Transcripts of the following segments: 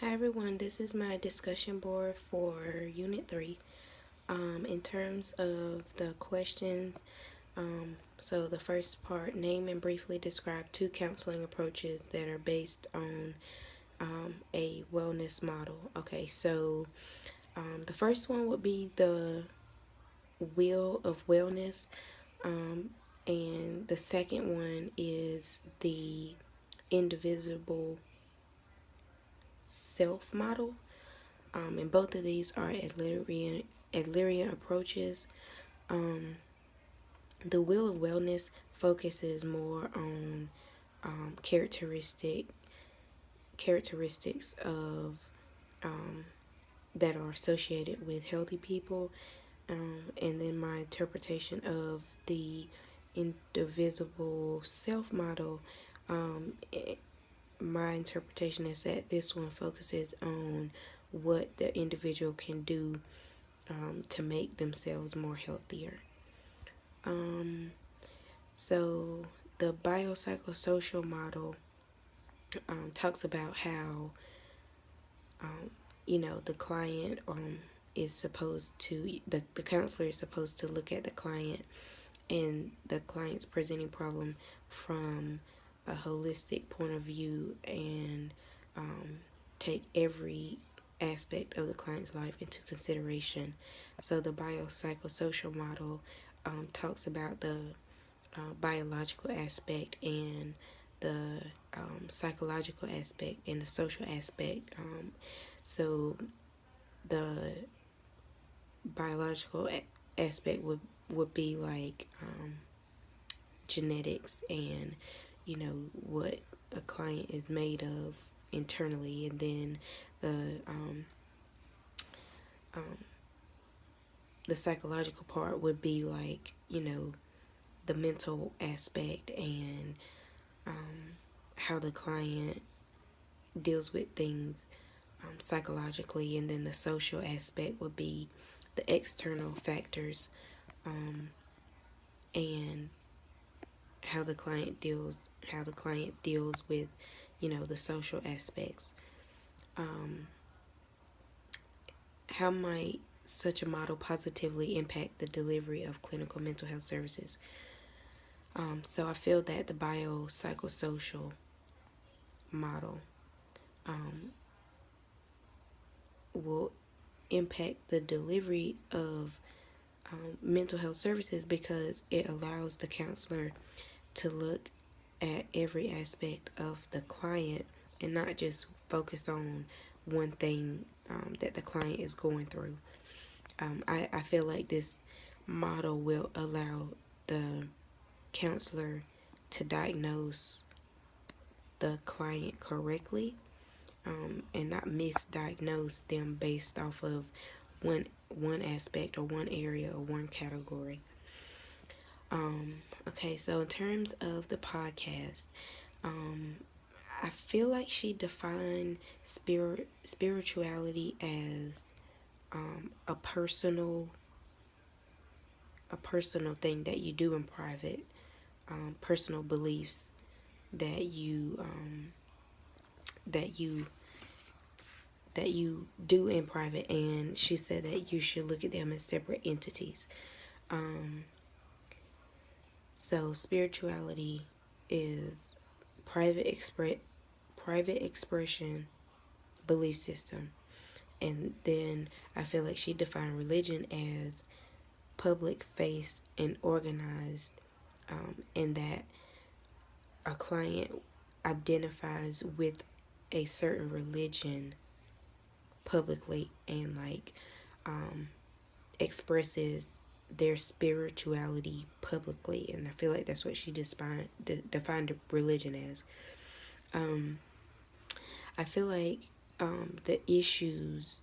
Hi everyone, this is my discussion board for Unit 3. In terms of the questions, so the first part, name and briefly describe two counseling approaches that are based on a wellness model. Okay, so the first one would be the wheel of wellness, um, and the second one is the indivisible self model. And both of these are Adlerian approaches. Um, the Wheel of Wellness focuses more on characteristics of um, that are associated with healthy people, and then my interpretation of the indivisible self model. Um, my interpretation is that this one focuses on what the individual can do to make themselves more healthier. Um, so the biopsychosocial model talks about how um, the client is supposed to the counselor is supposed to look at the client and the client's presenting problem from a holistic point of view and take every aspect of the client's life into consideration. So the biopsychosocial model talks about the biological aspect and the psychological aspect and the social aspect. So the biological aspect would be like genetics and what a client is made of internally, and then the um, the psychological part would be like the mental aspect and how the client deals with things psychologically, and then the social aspect would be the external factors um, and how the client deals with the social aspects. Um, how might such a model positively impact the delivery of clinical mental health services? So I feel that the biopsychosocial model um, will impact the delivery of mental health services because it allows the counselor to look at every aspect of the client and not just focus on one thing that the client is going through. I feel like this model will allow the counselor to diagnose the client correctly and not misdiagnose them based off of one aspect or one area or one category. Okay, so in terms of the podcast, um, I feel like she defined spirituality as a personal thing that you do in private, personal beliefs that that you that you do in private, and she said that you should look at them as separate entities. Um, so spirituality is private express private expression belief system, and then I feel like she defined religion as public face and organized, and that a client identifies with a certain religion publicly and um, expresses their spirituality publicly, and I feel like that's what she defined religion as. Um, I feel like the issues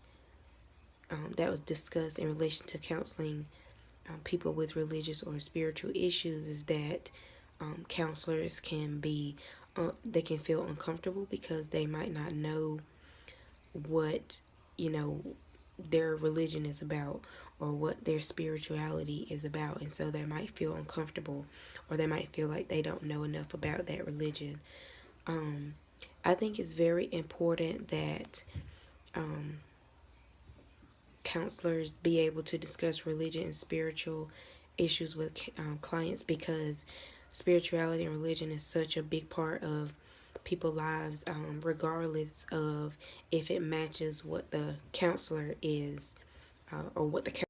that was discussed in relation to counseling people with religious or spiritual issues is that counselors can be they can feel uncomfortable because they might not know what you know their religion is about or what their spirituality is about, and so they might feel uncomfortable or they might feel like they don't know enough about that religion. um, I think it's very important that counselors be able to discuss religion and spiritual issues with clients, because spirituality and religion is such a big part of people's lives, regardless of if it matches what the counselor is or what the